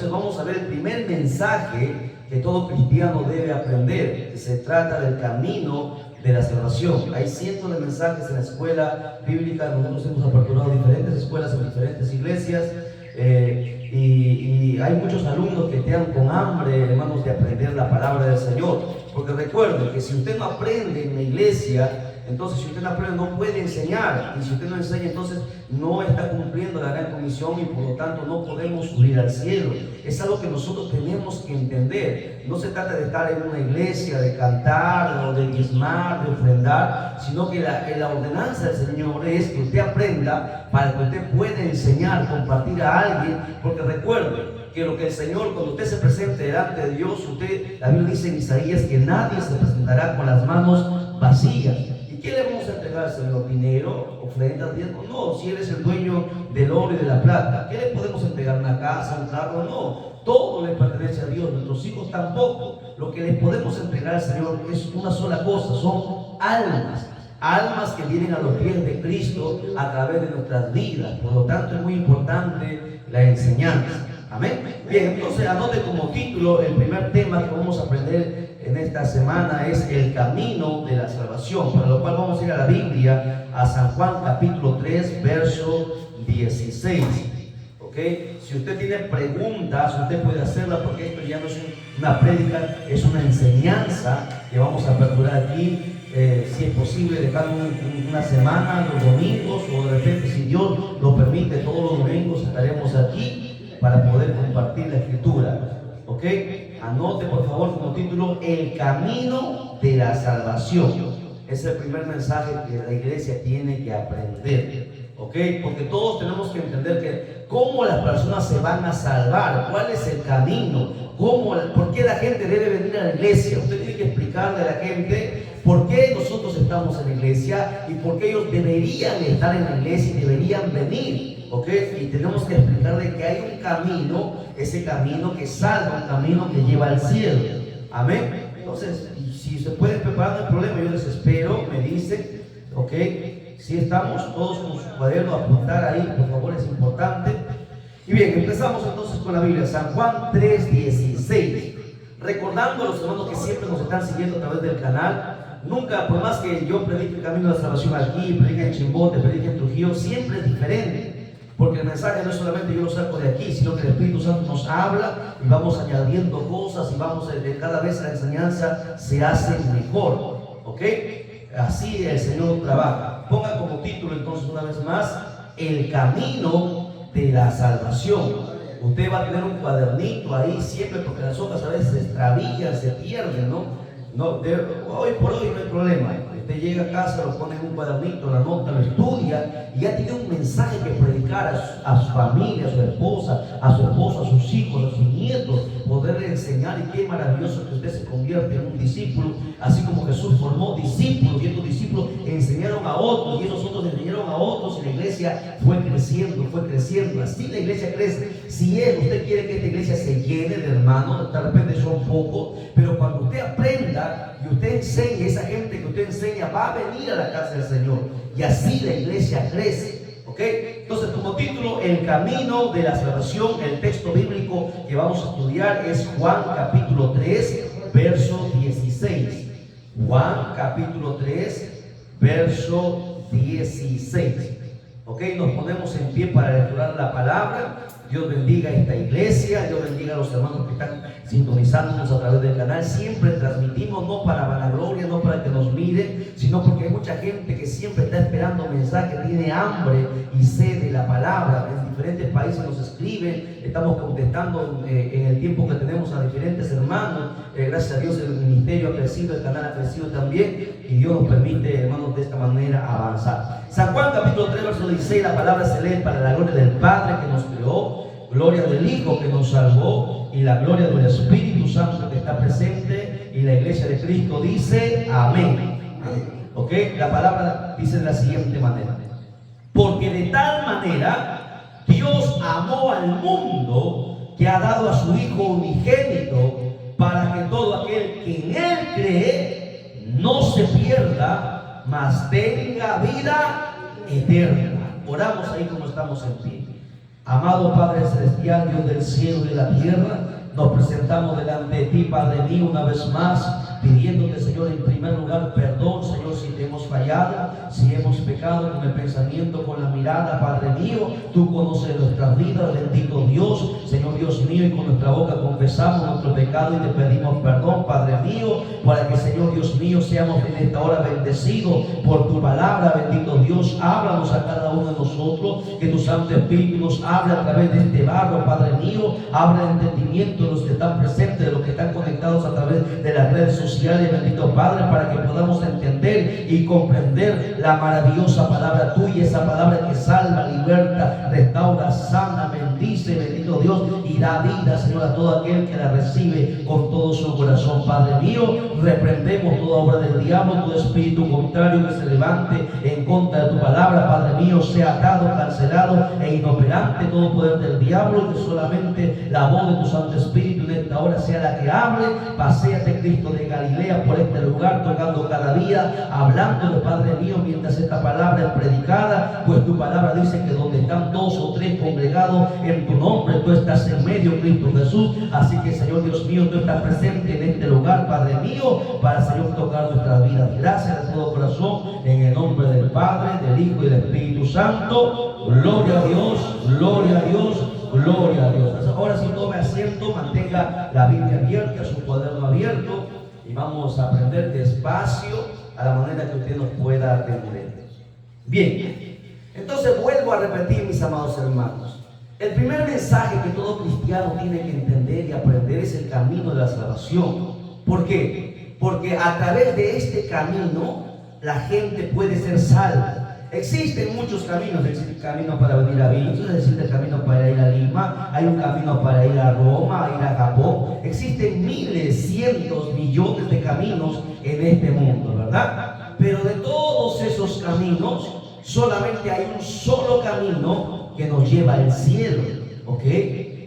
entonces vamos a ver el primer mensaje que todo cristiano debe aprender, que se trata del camino de la salvación. Hay cientos de mensajes en la escuela bíblica. Nosotros hemos aperturado diferentes escuelas en diferentes iglesias, y hay muchos alumnos que quedan con hambre, hermanos, de aprender la palabra del Señor. Porque recuerden que si usted no aprende en la iglesia, entonces si usted no aprende no puede enseñar, y si usted no enseña, entonces no está cumpliendo la gran comisión, y por lo tanto no podemos subir al cielo. Es algo que nosotros tenemos que entender. No se trata de estar en una iglesia, de cantar o de diezmar, de ofrendar, sino que la ordenanza del Señor es que usted aprenda para que usted pueda enseñar, compartir a alguien. Porque recuerde que lo que el Señor, cuando usted se presente delante de Dios, la Biblia dice en Isaías que nadie se presentará con las manos vacías. ¿Y qué le vamos a entregar al Señor? ¿Dinero? ¿Ofrendas? ¿Diezmos? No, si Él es el dueño del oro y de la plata. ¿Qué le podemos entregar? ¿Una casa? ¿Un carro? No, todo le pertenece a Dios. Nuestros hijos tampoco. Lo que le podemos entregar al Señor es una sola cosa: son almas que vienen a los pies de Cristo a través de nuestras vidas. Por lo tanto, es muy importante la enseñanza. Amén. Bien, entonces anote como título el primer tema que vamos a aprender en esta semana: es el camino de la salvación. Para lo cual vamos a ir a la Biblia, a San Juan capítulo 3, verso 16. ¿Ok? Si usted tiene preguntas, usted puede hacerlas, porque esto ya no es una prédica, es una enseñanza que vamos a aperturar aquí. Si es posible, dejar una semana, los domingos, o de repente, si Dios lo permite, todos los domingos estaremos aquí para poder compartir la escritura. ¿Ok? Anote por favor como título: el camino de la salvación. Es el primer mensaje que la iglesia tiene que aprender. ¿Ok? Porque todos tenemos que entender que cómo las personas se van a salvar, cuál es el camino, por qué la gente debe venir a la iglesia. Usted tiene que explicarle a la gente por qué nosotros estamos en la iglesia y por qué ellos deberían estar en la iglesia y deberían venir. ¿Ok? Y tenemos que explicarle que hay un camino, ese camino que salva, un camino que lleva al cielo. Amén. Entonces, si se pueden preparar, no hay problema, yo les espero, me dicen. ¿Ok? Si estamos todos con su cuaderno, apuntar ahí, por favor, es importante. Y bien, empezamos entonces con la Biblia, San Juan 3:16. Recordando a los hermanos que siempre nos están siguiendo a través del canal, nunca, por más que yo predique el camino de la salvación aquí, predique en Chimbote, predique en Trujillo, siempre es diferente. Porque el mensaje no es solamente yo lo saco de aquí, sino que el Espíritu Santo nos habla y vamos añadiendo cosas, y vamos cada vez la enseñanza se hace mejor. ¿Ok? Así el Señor trabaja. Ponga como título entonces una vez más: el camino de la salvación. Usted va a tener un cuadernito ahí siempre, porque las hojas a veces se extravían, se pierden, ¿no? Hoy por hoy no hay problema. Usted llega a casa, lo pone en un cuadernito, lo anota, lo estudia, y ya tiene un mensaje que predicar a su familia, a su esposa, a su esposo, a sus hijos, a sus nietos, poderle enseñar. Y qué maravilloso que usted se convierte en un discípulo, así como Jesús formó discípulos, y estos discípulos enseñaron a otros, y esos otros enseñaron a otros, y la iglesia fue creciendo, fue creciendo. Así la iglesia crece. Si usted quiere que esta iglesia se llene de hermanos, de repente son pocos, pero cuando usted aprenda y usted enseñe, esa gente que usted enseña va a venir a la casa del Señor, y así la iglesia crece. ¿Ok? Entonces, como título: el camino de la salvación. El texto bíblico que vamos a estudiar es Juan capítulo 3, verso 16. Juan capítulo 3, verso 16. ¿Ok? Nos ponemos en pie para lecturar la palabra. Dios bendiga a esta iglesia, Dios bendiga a los hermanos que están sintonizándonos a través del canal. Siempre transmitimos, no para vanagloria, no para que nos miren, sino porque hay mucha gente que siempre está esperando mensajes, tiene hambre y sed de la palabra. En diferentes países nos escriben, estamos contestando en el tiempo que tenemos a diferentes hermanos. Gracias a Dios el ministerio ha crecido, el canal ha crecido también, y Dios nos permite, hermanos, de esta manera avanzar. San Juan capítulo 3, verso 16, la palabra se lee: para la gloria del Padre que nos creó, gloria del Hijo que nos salvó, y la gloria del Espíritu Santo que está presente. Y la iglesia de Cristo dice amén. ¿Ok? La palabra dice de la siguiente manera: porque de tal manera Dios amó al mundo, que ha dado a su Hijo unigénito, para que todo aquel que en Él cree no se pierda, mas tenga vida eterna. Oramos ahí como estamos en pie. Amado Padre Celestial, Dios del cielo y de la tierra, nos presentamos delante de ti, Padre mío, una vez más, pidiéndote, Señor, en primer lugar, perdón, Señor, si te hemos fallado, si hemos pecado con el pensamiento, con la mirada, Padre mío. Tú conoces nuestras vidas, bendito Dios, Señor Dios mío, y con nuestra boca confesamos nuestro pecado y te pedimos perdón, Padre mío, para que, Señor Dios mío, seamos en esta hora bendecidos por tu palabra, bendito Dios. Háblanos a cada uno de nosotros, que tu Santo Espíritu nos hable a través de este barro, Padre mío. Abre el entendimiento de los que están presentes, de los que están conectados a través de las redes sociales, bendito Padre, para que podamos entender y comprender la maravillosa palabra tuya, esa palabra que salva, liberta, restaura, sana, bendice, bendito Dios, y da vida, Señor, a todo aquel que la recibe con todo su corazón. Padre mío, reprendemos toda obra del diablo, todo espíritu contrario que se levante en contra de tu palabra, Padre mío, sea atado, cancelado e inoperante todo poder del diablo, y que solamente la voz de tu Santo Espíritu en esta hora sea la que hable. Paséate, Cristo de Galilea, por este lugar, tocando cada día, hablando de Padre mío, mientras esta palabra es predicada, pues tu palabra dice que donde están dos o tres congregados en tu nombre, tú estás en medio, Cristo Jesús. Así que, Señor Dios mío, tú estás presente en este lugar, Padre mío, para, Señor, tocar nuestras vidas. Gracias de todo corazón, en el nombre del Padre, del Hijo y del Espíritu Santo. Gloria a Dios, gloria a Dios, gloria a Dios. Ahora, si tome asiento, mantenga la Biblia abierta, su cuaderno abierto, y vamos a aprender despacio a la manera que usted nos pueda entender. Bien, entonces vuelvo a repetir, mis amados hermanos. El primer mensaje que todo cristiano tiene que entender y aprender es el camino de la salvación. ¿Por qué? Porque a través de este camino la gente puede ser salva. Existen muchos caminos. Existe el camino para venir a Vinicius, existe el camino para ir a Lima, hay un camino para ir a Roma, a ir a Japón. Existen miles, cientos, millones de caminos en este mundo, ¿verdad? Pero de todos esos caminos, solamente hay un solo camino que nos lleva al cielo, ¿ok?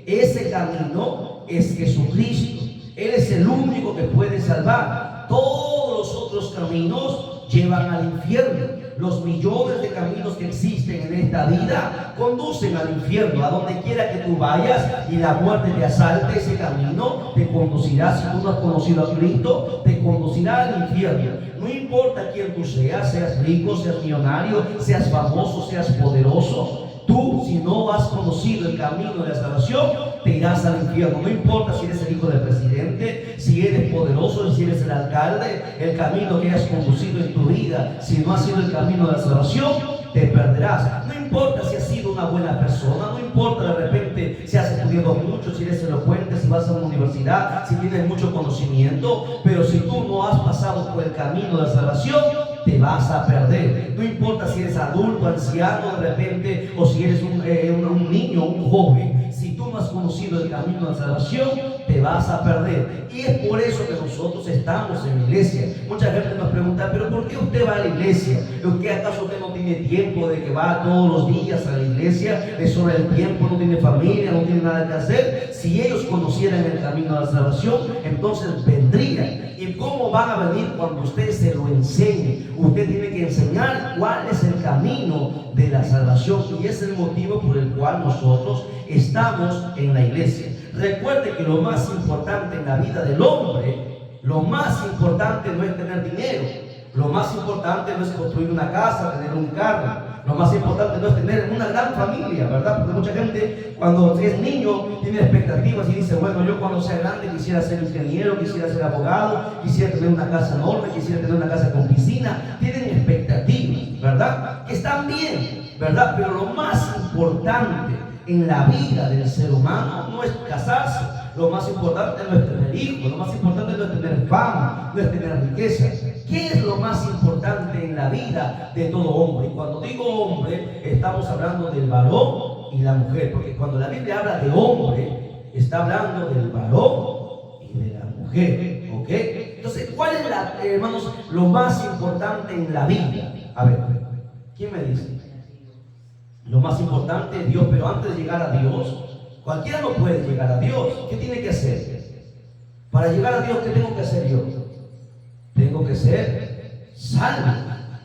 Ese camino es Jesucristo. Él es el único que puede salvar. Todos los otros caminos llevan al infierno. Los millones de caminos que existen en esta vida conducen al infierno. A donde quiera que tú vayas y la muerte te asalte, ese camino te conducirá. Si tú no has conocido a Cristo, te conducirá al infierno. No importa quién tú seas rico, seas millonario, seas famoso, seas poderoso. Tú, si no has conocido el camino de la salvación, te irás al infierno. No importa si eres el hijo del presidente, si eres poderoso, si eres el alcalde, el camino que hayas conducido en tu vida, si no ha sido el camino de la salvación, te perderás. No importa si has sido una buena persona, no importa de repente si has estudiado mucho, si eres elocuente, si vas a una universidad, si tienes mucho conocimiento, pero si tú no has pasado por el camino de la salvación, te vas a perder. No importa si eres adulto, anciano de repente, o si eres un niño, un joven. Si tú no has conocido el camino de la salvación, te vas a perder. Y es por eso que nosotros estamos en la iglesia. Mucha gente nos pregunta, ¿pero por qué usted va a la iglesia? ¿Qué acaso usted no tiene tiempo de que va todos los días a la iglesia? ¿Le sobra el tiempo? ¿No tiene familia? ¿No tiene nada que hacer? Si ellos conocieran el camino de la salvación, entonces vendrían. ¿Y cómo van a venir cuando usted se lo enseñe? Usted tiene que enseñar cuál es el camino de la salvación, y es el motivo por el cual nosotros estamos en la iglesia. Recuerde que lo más importante en la vida del hombre, lo más importante no es tener dinero, lo más importante no es construir una casa, tener un carro, lo más importante no es tener una gran familia, ¿verdad? Porque mucha gente cuando es niño tiene expectativas y dice, bueno, yo cuando sea grande quisiera ser ingeniero, quisiera ser abogado, quisiera tener una casa enorme, quisiera tener una casa con piscina. Tienen expectativas, ¿verdad? Que están bien, ¿verdad? Pero lo más importante en la vida del ser humano no es casarse. Lo más importante no es tener hijos, lo más importante no es tener fama, no es tener riqueza. ¿Qué es lo más importante en la vida de todo hombre? Y cuando digo hombre, estamos hablando del varón y la mujer, porque cuando la Biblia habla de hombre, está hablando del varón y de la mujer, ¿ok? Entonces, ¿cuál es, hermanos, lo más importante en la vida? A ver, ¿quién me dice? Lo más importante es Dios, pero antes de llegar a Dios, cualquiera no puede llegar a Dios. ¿Qué tiene que hacer? Para llegar a Dios, ¿qué tengo que hacer yo? Tengo que ser salvo,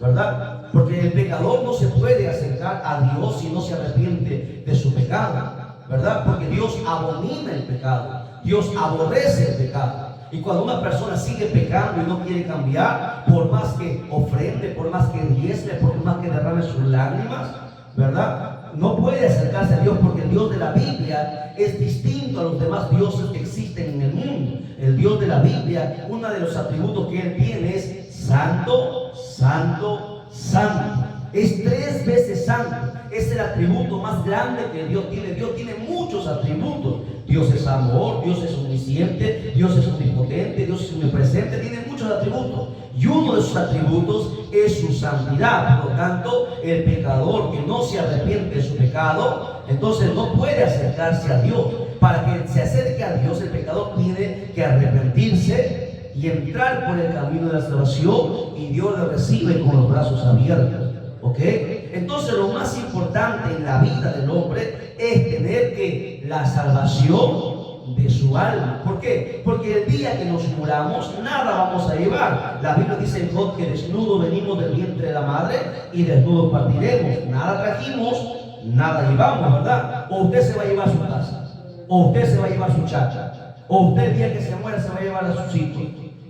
¿verdad? Porque el pecador no se puede acercar a Dios si no se arrepiente de su pecado, ¿verdad? Porque Dios abomina el pecado, Dios aborrece el pecado. Y cuando una persona sigue pecando y no quiere cambiar, por más que ofrende, por más que diezme, por más que derrame sus lágrimas, ¿verdad? No puede acercarse a Dios, porque el Dios de la Biblia es distinto a los demás dioses que existen en el mundo. El Dios de la Biblia, uno de los atributos que Él tiene es santo, santo, santo. Es 3 veces santo. Es el atributo más grande que Dios tiene. Dios tiene muchos atributos. Dios es amor, Dios es omnisciente, Dios es omnipotente, Dios es omnipresente. Tiene muchos atributos. Y uno de sus atributos es su santidad. Por lo tanto, el pecador que no se arrepiente de su pecado, entonces no puede acercarse a Dios. Para que se acerque a Dios, el pecador tiene que arrepentirse y entrar por el camino de la salvación, y Dios le recibe con los brazos abiertos. ¿Ok? Entonces lo más importante en la vida del hombre es tener que la salvación de su alma. ¿Por qué? Porque el día que nos muramos, nada vamos a llevar. La Biblia dice en Job que desnudo venimos del vientre de la madre y desnudo partiremos. Nada trajimos, nada llevamos, ¿verdad? O usted se va a llevar su casa, o usted se va a llevar su chacha, o usted el día que se muera se va a llevar a sus hijos.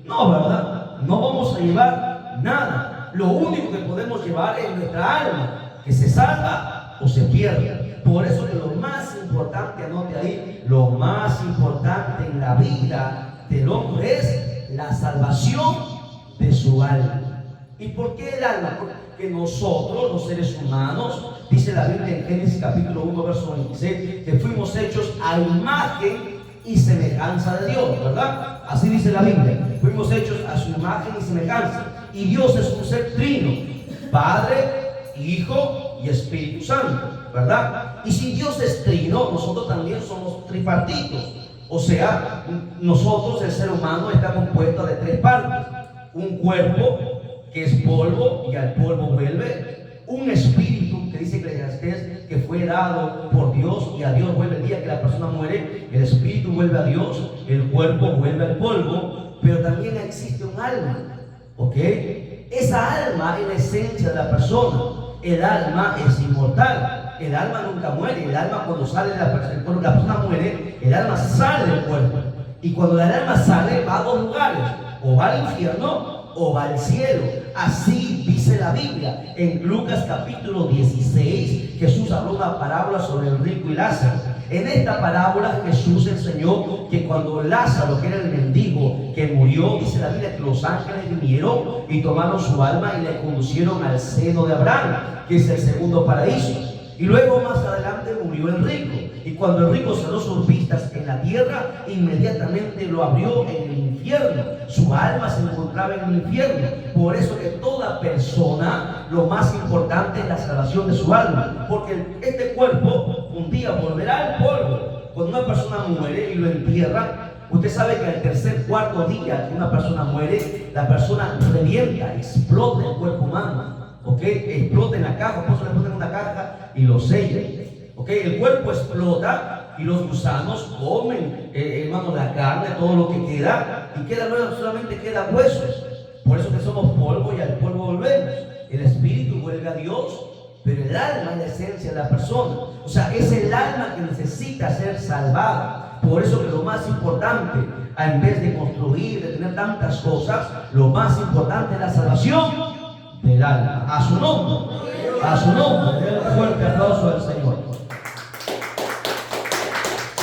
No, ¿verdad? No vamos a llevar nada. Lo único que podemos llevar es nuestra alma, que se salva o se pierde. Por eso que lo más importante, anote ahí, lo más importante en la vida del hombre es la salvación de su alma. ¿Y por qué el alma? Porque nosotros, los seres humanos, dice la Biblia en Génesis capítulo 1, verso 26, que fuimos hechos a imagen y semejanza de Dios, ¿verdad? Así dice la Biblia. Fuimos hechos a su imagen y semejanza. Y Dios es un ser trino: Padre, Hijo y Espíritu Santo, ¿verdad? Y si Dios es trino, nosotros también somos tripartitos. O sea, nosotros, el ser humano, está compuesto de 3 partes: un cuerpo, que es polvo y al polvo vuelve; un espíritu, que dice Eclesiastés, que fue dado por Dios y a Dios vuelve. El día que la persona muere, el espíritu vuelve a Dios, el cuerpo vuelve al polvo. Pero también existe un alma, ¿ok? Esa alma es la esencia de la persona. El alma es inmortal. El alma nunca muere. El alma, cuando sale de la persona, cuando la persona muere, el alma sale del cuerpo. Y cuando el alma sale, va a 2 lugares: o va al infierno o va al cielo. Así dice la Biblia. En Lucas capítulo 16, Jesús habló una parábola sobre el rico y Lázaro. En esta parábola Jesús enseñó que cuando Lázaro, que era el mendigo que murió, dice la Biblia que los ángeles vinieron y tomaron su alma y le conducieron al seno de Abraham, que es el segundo paraíso. Y luego más adelante murió el rico. Y cuando el rico cerró sus vistas en la tierra, inmediatamente lo abrió en el infierno. Su alma se encontraba en el infierno. Por eso que toda persona, lo más importante es la salvación de su alma. Porque este cuerpo un día volverá al polvo. Cuando una persona muere y lo entierra, usted sabe que al tercer, cuarto día que una persona muere, la persona revienta, explota el cuerpo humano. ¿Ok? Explota en la caja, por eso le ponen una caja y lo sellan. ¿Ok? El cuerpo explota y los gusanos comen, hermano, la carne, todo lo que queda, y queda luego, solamente queda huesos. Por eso que somos polvo y al polvo volvemos. El espíritu vuelve a Dios, pero el alma es la esencia de la persona. O sea, es el alma que necesita ser salvada. Por eso que lo más importante, en vez de construir, de tener tantas cosas, lo más importante es la salvación del alma. A su nombre, a su nombre. Den un fuerte aplauso al Señor.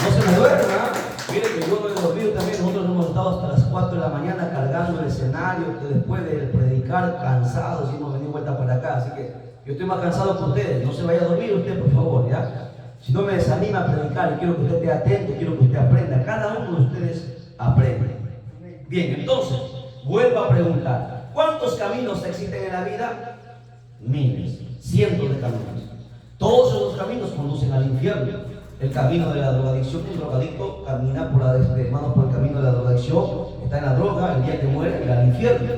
No se me duerma. Mire que yo no he dormido también. Nosotros hemos estado hasta las 4 de la mañana cargando el escenario, que después de predicar cansados y hemos venido vuelta para acá. Así que yo estoy más cansado que ustedes. No se vaya a dormir usted, por favor, ¿ya? Si no me desanima a predicar, y quiero que usted esté atento, quiero que usted aprenda. Cada uno de ustedes aprende. Bien, entonces, vuelvo a preguntar: ¿cuántos caminos existen en la vida? Miles, cientos de caminos. Todos esos caminos conducen al infierno. El camino de la drogadicción, un drogadicto camina por por el camino de la drogadicción, está en la droga, el día que muere irá al infierno.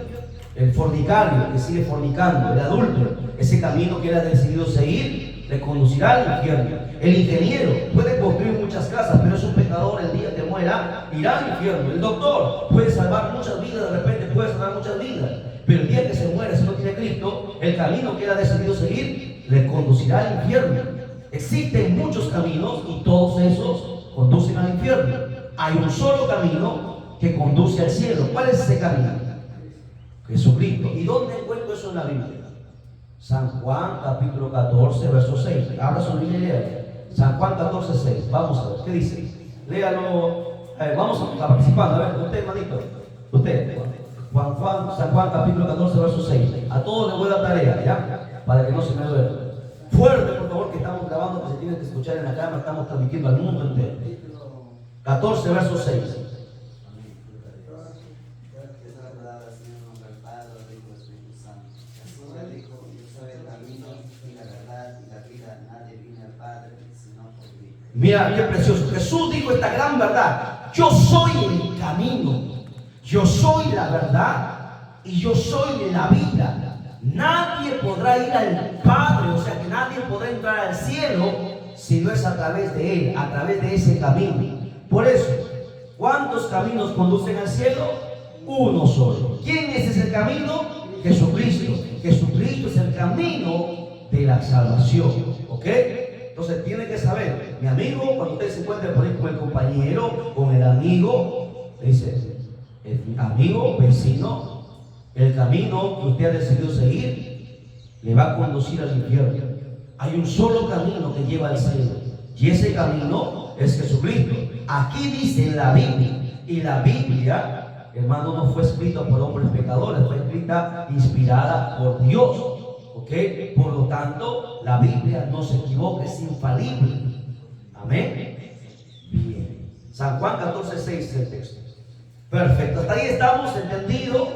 El fornicario que sigue fornicando, el adúltero, ese camino que él ha decidido seguir, le conducirá al infierno. El ingeniero puede construir muchas casas, pero es un pecador, el día que muera irá al infierno. El doctor puede salvar muchas vidas, de repente puede salvar muchas vidas. Pero el día que se muere, si no tiene Cristo, el camino que él ha decidido seguir le conducirá al infierno. Existen muchos caminos y todos esos conducen al infierno. Hay un solo camino que conduce al cielo. ¿Cuál es ese camino? Jesucristo. ¿Y dónde encuentro eso en la Biblia? San Juan capítulo 14, verso 6. Abra su Biblia y léalo. San Juan 14, 6. Vamos a ver, ¿qué dice? Léalo. Vamos a participar. A ver, usted, hermanito. Usted. San Juan capítulo 14, verso 6. A todos les voy a dar tarea, ¿ya? Para que no se me duerma. Fuerte, por favor, que estamos grabando, que se tiene que escuchar en la cámara, estamos transmitiendo al mundo entero. 14, verso 6. Mira, qué precioso. Jesús dijo esta gran verdad: yo soy el camino, yo soy la verdad y yo soy la vida. Nadie podrá ir al Padre, o sea que nadie podrá entrar al cielo si no es a través de Él, a través de ese camino. Por eso, ¿cuántos caminos conducen al cielo? Uno solo. ¿Quién es ese camino? Jesucristo. Jesucristo es el camino de la salvación. ¿Ok? Entonces tiene que saber, mi amigo, cuando usted se encuentre por ahí con el compañero, con el amigo, le dice, el amigo, vecino, el camino que usted ha decidido seguir le va a conducir al infierno. Hay un solo camino que lleva al cielo y ese camino es Jesucristo. Aquí dice en la Biblia, y la Biblia, hermano, no fue escrita por hombres pecadores, fue escrita, inspirada por Dios. ¿Ok? Por lo tanto, la Biblia no se equivoca, es infalible. Amén. Bien. San Juan 14, 6 es el texto. Perfecto. Hasta ahí estamos, entendido.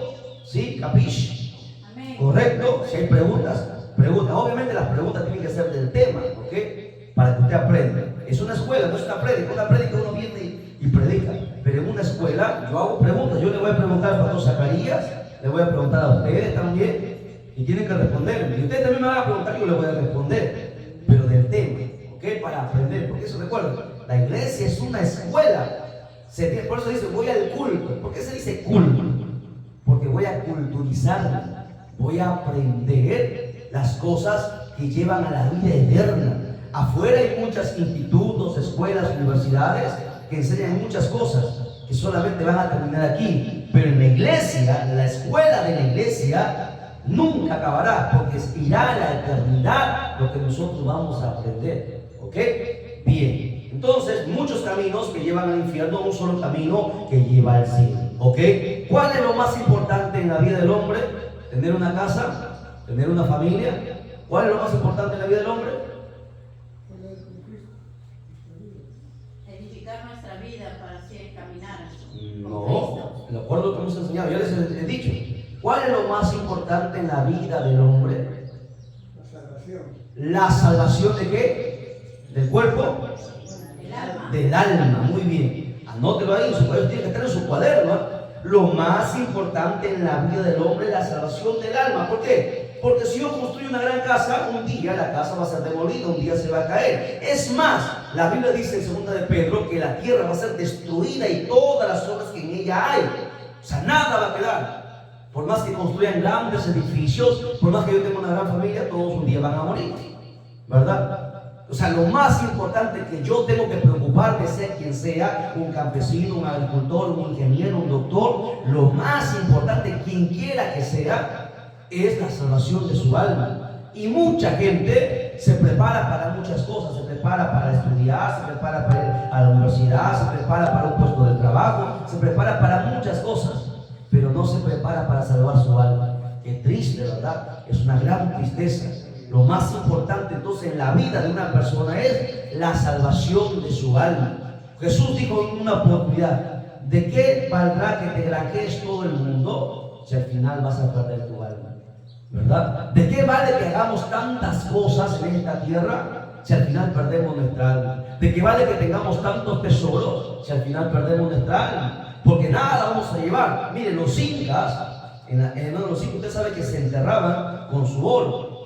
¿Sí? ¿Capish? Amén. Correcto. Si hay preguntas, preguntas. Obviamente las preguntas tienen que ser del tema, ¿ok? Para que usted aprenda. Es una escuela, no es una prédica. Una prédica uno viene y predica. Pero en una escuela yo hago preguntas. Yo le voy a preguntar al pastor Zacarías, le voy a preguntar a ustedes también. Y tienen que responderme. Y ustedes también me van a preguntar, yo les voy a responder. Pero del tema, ¿ok? Para aprender. Porque eso, recuerden, la iglesia es una escuela. Por eso dice, voy al culto. ¿Por qué se dice culto? Porque voy a culturizarme. Voy a aprender las cosas que llevan a la vida eterna. Afuera hay muchos institutos, escuelas, universidades que enseñan muchas cosas que solamente van a terminar aquí. Pero en la iglesia, en la escuela de la iglesia, nunca acabará, porque irá a la eternidad lo que nosotros vamos a aprender. ¿Ok? Bien. Entonces, muchos caminos que llevan al infierno, un solo camino que lleva al cielo. ¿Ok? ¿Cuál es lo más importante en la vida del hombre? ¿Tener una casa? ¿Tener una familia? ¿Cuál es lo más importante en la vida del hombre? Edificar nuestra vida para así caminar. No, de acuerdo que hemos enseñado, ya les he dicho. ¿Cuál es lo más importante en la vida del hombre? La salvación. ¿La salvación de qué? ¿Del cuerpo? Del alma. Del alma, muy bien. Anótelo ahí, tiene que estar en su cuaderno. Lo más importante en la vida del hombre es la salvación del alma. ¿Por qué? Porque si yo construyo una gran casa, un día la casa va a ser demolida, un día se va a caer. Es más, la Biblia dice en 2 de Pedro que la tierra va a ser destruida y todas las obras que en ella hay. O sea, nada va a quedar. Por más que construyan grandes edificios, por más que yo tenga una gran familia, todos un día van a morir, ¿verdad? O sea, lo más importante que yo tengo que preocuparme, sea quien sea, un campesino, un agricultor, un ingeniero, un doctor, lo más importante, quien quiera que sea, es la salvación de su alma. Y mucha gente se prepara para muchas cosas, se prepara para estudiar, se prepara para ir a la universidad, se prepara para un puesto de trabajo, se prepara para muchas cosas, pero no se prepara para salvar su alma. Qué triste, ¿verdad? Es una gran tristeza. Lo más importante entonces en la vida de una persona es la salvación de su alma. Jesús dijo en una oportunidad: ¿de qué valdrá que te granjees todo el mundo si al final vas a perder tu alma? ¿Verdad? ¿De qué vale que hagamos tantas cosas en esta tierra si al final perdemos nuestra alma? ¿De qué vale que tengamos tantos tesoros si al final perdemos nuestra alma? Porque nada vamos a llevar. Miren, los incas, los incas, usted sabe que se enterraban con su oro.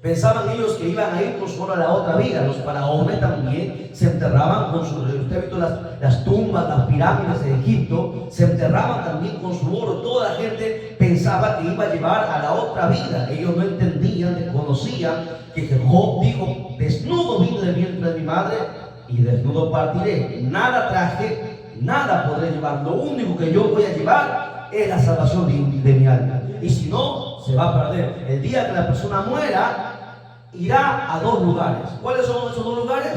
Pensaban ellos que iban a ir con su oro a la otra vida. Los faraones también se enterraban con su oro. Usted ha visto las tumbas, las pirámides de Egipto, se enterraban también con su oro. Toda la gente pensaba pensaba que iba a llevar a la otra vida. Ellos no entendían, desconocían que Job dijo: desnudo vine del vientre de mi madre y desnudo partiré. Nada traje, nada podré llevar. Lo único que yo voy a llevar es la salvación de mi alma. Y si no, se va a perder. El día que la persona muera, irá a dos lugares. ¿Cuáles son esos dos lugares?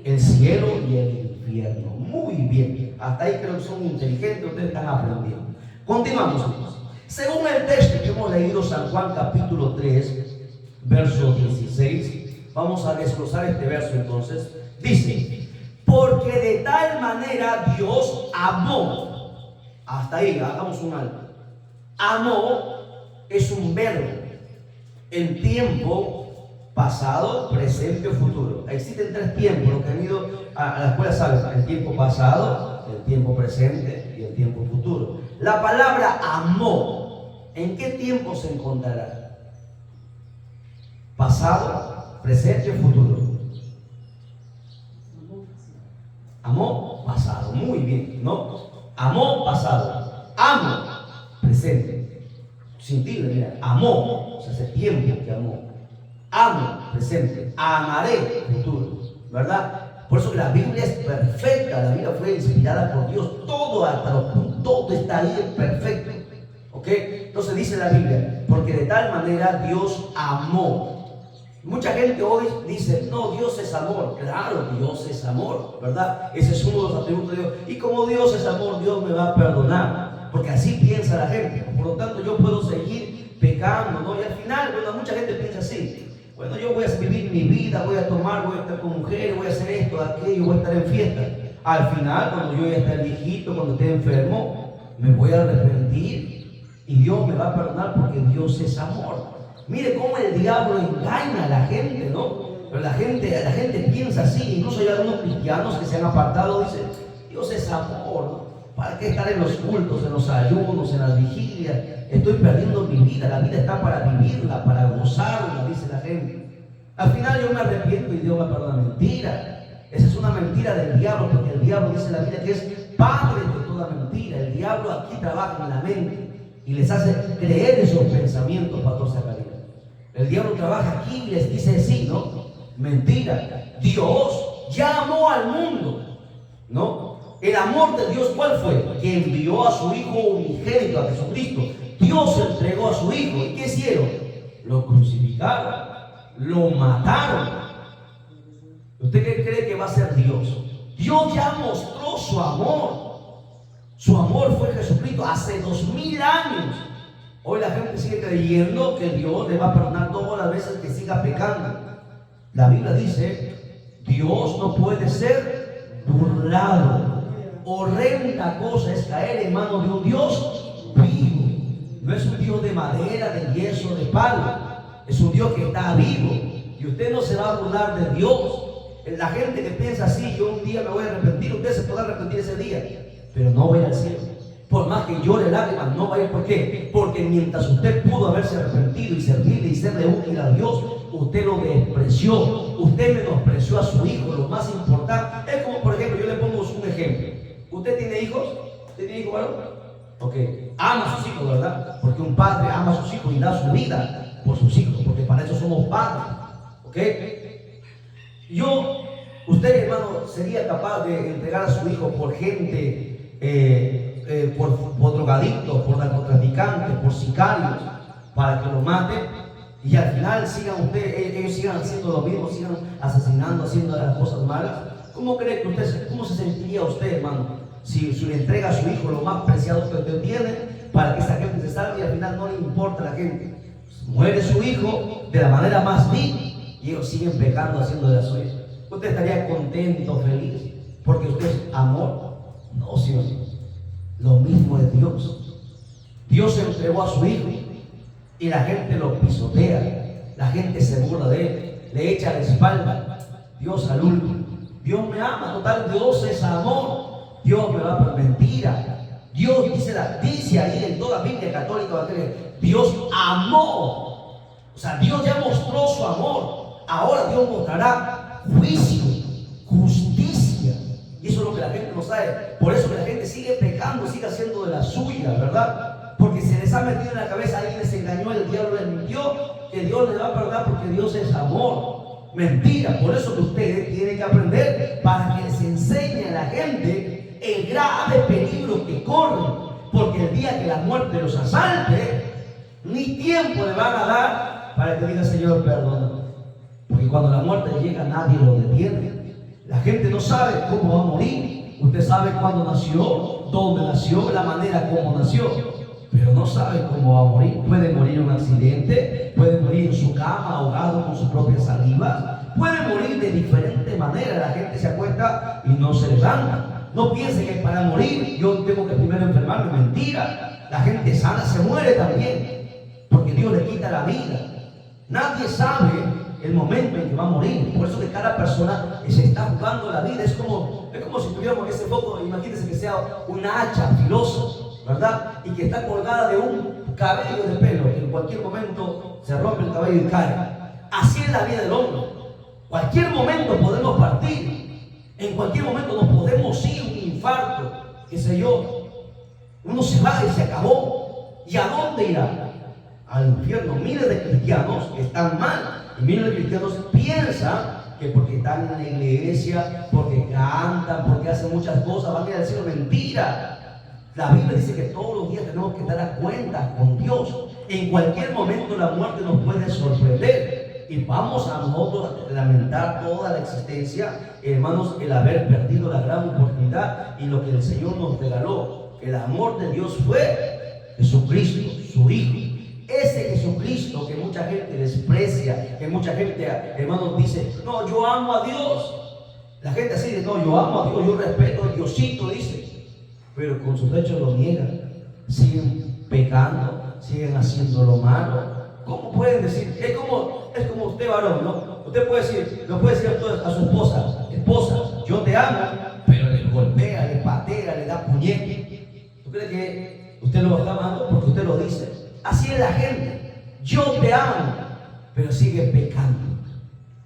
El cielo y el infierno. Muy bien. Hasta ahí creo que son inteligentes, ustedes están aprendiendo. Continuamos entonces. Según el texto que hemos leído, San Juan capítulo 3, verso 16, vamos a desglosar este verso entonces. Dice: porque de tal manera Dios amó. Hasta ahí, hagamos un alto. Amó es un verbo en tiempo pasado, presente o futuro. Existen tres tiempos. Los que han ido a la escuela saben: el tiempo pasado, el tiempo presente y el tiempo futuro. La palabra amó, ¿en qué tiempo se encontrará? ¿Pasado, presente o futuro? Amó, pasado. Muy bien, ¿no? Amó, pasado. Amo, presente. Sin ti, mira, amó, o sea, hace tiempo que amó. Amo, presente. Amaré, futuro, ¿verdad? Por eso que la Biblia es perfecta. La Biblia fue inspirada por Dios. Todo hasta los puntos, todo está ahí perfecto. ¿Ok? Entonces dice la Biblia: porque de tal manera Dios amó. Mucha gente hoy dice: no, Dios es amor. Claro, Dios es amor, ¿verdad? Ese es uno de los atributos de Dios. Y como Dios es amor, Dios me va a perdonar. Porque así piensa la gente. Por lo tanto, yo puedo seguir pecando, ¿no? Y al final, bueno, mucha gente piensa así: bueno, yo voy a vivir mi vida, voy a tomar, voy a estar con mujeres, voy a hacer esto, aquello, voy a estar en fiesta. Al final, cuando yo ya esté viejito, cuando esté enfermo, me voy a arrepentir y Dios me va a perdonar, porque Dios es amor. Mire cómo el diablo engaña a la gente, ¿no? Pero la gente piensa así. Incluso hay algunos cristianos que se han apartado, dicen: Dios es amor, ¿no? ¿Para qué estar en los cultos, en los ayunos, en las vigilias? Estoy perdiendo mi vida. La vida está para vivirla, para gozarla, dice la gente. Al final yo me arrepiento y Dios me perdona. Mentira. Esa es una mentira del diablo, porque el diablo, dice la Biblia, que es padre de toda mentira. El diablo aquí trabaja en la mente y les hace creer esos pensamientos, Pastor Zacarías. El diablo trabaja aquí y les dice: sí, ¿no? Mentira. Dios ya amó al mundo, ¿no? El amor de Dios, ¿cuál fue? Que envió a su Hijo unigénito, a Jesucristo. Dios entregó a su Hijo. ¿Y qué hicieron? Lo crucificaron, lo mataron. ¿Usted qué cree que va a ser Dios? Dios ya mostró su amor. Su amor fue Jesucristo hace 2000 años. Hoy la gente sigue creyendo que Dios le va a perdonar todas las veces que siga pecando. La Biblia dice: Dios no puede ser burlado. Horrenda cosa es caer en manos de un Dios vivo. No es un Dios de madera, de yeso, de palo. Es un Dios que está vivo. Y usted no se va a burlar de Dios. La gente que piensa así: yo un día me voy a arrepentir. Usted se podrá arrepentir ese día, pero no va a ir al cielo. Por más que llore lágrimas, no va a ir. ¿Por qué? Porque mientras usted pudo haberse arrepentido y servirle y serle útil a Dios, usted lo despreció. Usted menospreció a su hijo, lo más importante. Es como, por ejemplo, yo le pongo un ejemplo. ¿Usted tiene hijos? ¿Usted tiene hijos, varón? Ok. Ama a sus hijos, ¿verdad? Porque un padre ama a sus hijos y da su vida por sus hijos, porque para eso somos padres. ¿Ok? Usted, hermano, sería capaz de entregar a su hijo por gente, por drogadictos, por narcotraficantes, por sicarios, para que lo maten, y al final ellos sigan haciendo lo mismo, sigan asesinando, haciendo las cosas malas? ¿Cómo cree que cómo se sentiría usted, hermano, si le entrega a su hijo lo más preciado que usted tiene para que esa gente se salve, y al final no le importa a la gente? Muere su hijo de la manera más vil y ellos siguen pecando, haciendo de la suya. ¿Usted estaría contento, feliz, porque usted es amor? No, Señor. Lo mismo es Dios. Dios entregó a su hijo y la gente lo pisotea, la gente se burla de él, le echa la espalda. Dios al último: Dios me ama. Total, Dios es amor. Dios me va a perder. Mentira. Dios dice ahí en toda la Biblia católica, Dios amó. O sea, Dios ya mostró su amor. Ahora Dios mostrará juicio, justicia. Y eso es lo que la gente no sabe. Por eso que la gente sigue pecando, sigue haciendo de la suya, ¿verdad? Porque les ha metido en la cabeza, alguien les engañó, el diablo les mintió, que Dios les va a perdonar porque Dios es amor. Mentira. Por eso que ustedes tienen que aprender, para que les enseñe a la gente el grave peligro que corren, porque el día que la muerte los asalte, ni tiempo le van a dar para que diga: Señor, perdona. Porque cuando la muerte llega, nadie lo detiene. La gente no sabe cómo va a morir. Usted sabe cuándo nació, dónde nació, la manera como nació, pero no sabe cómo va a morir. Puede morir en un accidente, puede morir en su cama ahogado con su propia saliva, puede morir de diferentes maneras. La gente se acuesta y no se levanta. No piense que para morir yo tengo que primero enfermarme. Mentira. La gente sana se muere también, porque Dios le quita la vida. Nadie sabe el momento en que va a morir. Por eso que cada persona se está jugando la vida. Es como si tuviéramos ese foco. Imagínense que sea una hacha filosa, ¿verdad? Y que está colgada de un cabello de pelo, que en cualquier momento se rompe el cabello y cae. Así es la vida del hombre. Cualquier momento podemos partir. En cualquier momento nos podemos ir, un infarto, qué sé yo. Uno se va y se acabó. ¿Y a dónde irá? Al infierno. Miles de cristianos están mal. Y miles de cristianos piensan que porque están en la iglesia, porque cantan, porque hacen muchas cosas, van a ir al cielo. Mentira. La Biblia dice que todos los días tenemos que estar a cuenta con Dios. En cualquier momento la muerte nos puede sorprender. Y vamos a nosotros a lamentar toda la existencia, hermanos, el haber perdido la gran oportunidad y lo que el Señor nos regaló. El amor de Dios fue Jesucristo, su Hijo. Ese Jesucristo que mucha gente desprecia, que mucha gente, hermanos, dice: no, yo amo a Dios. La gente así dice: no, yo amo a Dios, yo respeto a Diosito, dice. Pero con sus hechos lo niegan. Siguen pecando, siguen haciendo lo malo. ¿Cómo pueden decir? Es como usted, varón, ¿no? Usted puede decir, lo puede decir a su esposa: esposa, yo te amo, pero le golpea, le patea, le da puñete. ¿Tú crees que usted lo está amando porque usted lo dice? Así es la gente. Yo te amo, pero sigue pecando.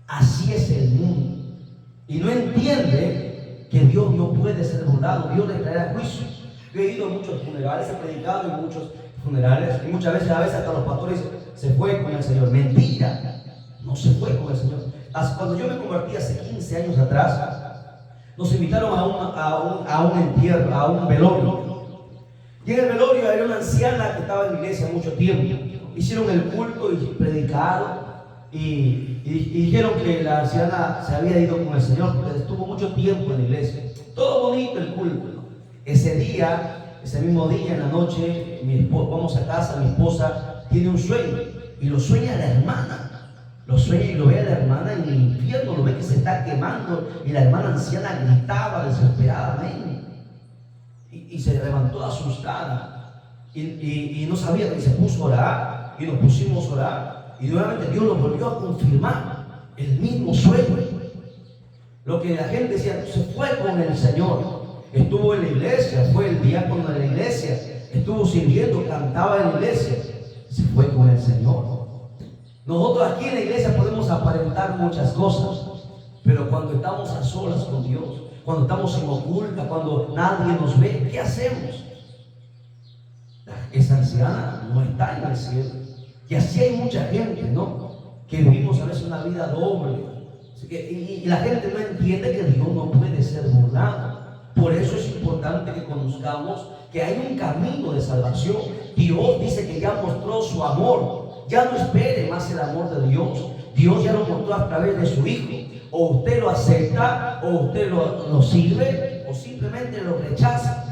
Así es el mundo. Y no entiende que Dios no puede ser burlado. Dios le traerá juicio. Yo he ido a muchos funerales, he predicado en muchos funerales, y muchas veces, hasta los pastores se fue con el Señor. Mentira. No se fue con el Señor. Cuando yo me convertí hace 15 años atrás, nos invitaron a un entierro, a un velorio. Y en el velorio era una anciana que estaba en la iglesia mucho tiempo. Hicieron el culto y predicaron y dijeron que la anciana se había ido con el Señor porque estuvo mucho tiempo en la iglesia. Todo bonito el culto, ¿no? Ese mismo día, en la noche, vamos a casa, mi esposa tiene un sueño y lo sueña la hermana. Lo sueña y lo ve a la hermana en el infierno, lo ve que se está quemando y la hermana anciana gritaba desesperadamente. Y se levantó asustada y no sabía, que se puso a orar y nos pusimos a orar y nuevamente Dios lo volvió a confirmar, el mismo sueño. Lo que la gente decía: se fue con el Señor, estuvo en la iglesia, fue el diácono de la iglesia, estuvo sirviendo, cantaba en la iglesia, se fue con el Señor. Nosotros aquí en la iglesia podemos aparentar muchas cosas, pero cuando estamos a solas con Dios, cuando estamos en oculta, cuando nadie nos ve, ¿qué hacemos? Esa anciana no está en el cielo. Y así hay mucha gente, ¿no? Que vivimos a veces una vida doble. Y la gente no entiende que Dios no puede ser burlado. Por eso es importante que conozcamos que hay un camino de salvación. Dios dice que ya mostró su amor. Ya no espere más el amor de Dios. Dios ya lo mostró a través de su Hijo. O usted lo acepta, o usted lo sirve, o simplemente lo rechaza.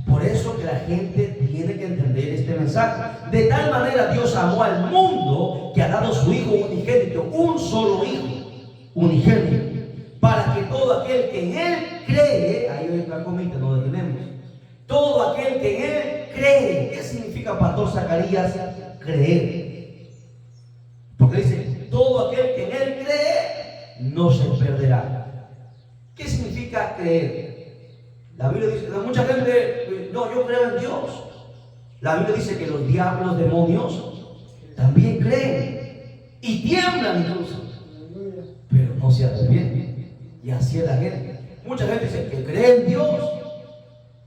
Por eso que la gente tiene que entender este mensaje. De tal manera Dios amó al mundo que ha dado su Hijo unigénito, un solo Hijo unigénito, para que todo aquel que en Él cree, ahí hoy está comita, nos detenemos. Todo aquel que en Él cree. ¿Qué significa, Pastor Zacarías, creer? Porque dice: todo aquel que en Él cree no se perderá. ¿Qué significa creer? La Biblia dice, mucha gente, no, yo creo en Dios. La Biblia dice que los diablos, demonios, también creen y tiemblan incluso, pero no se arrepienten. Y así es la gente. Mucha gente dice que cree en Dios,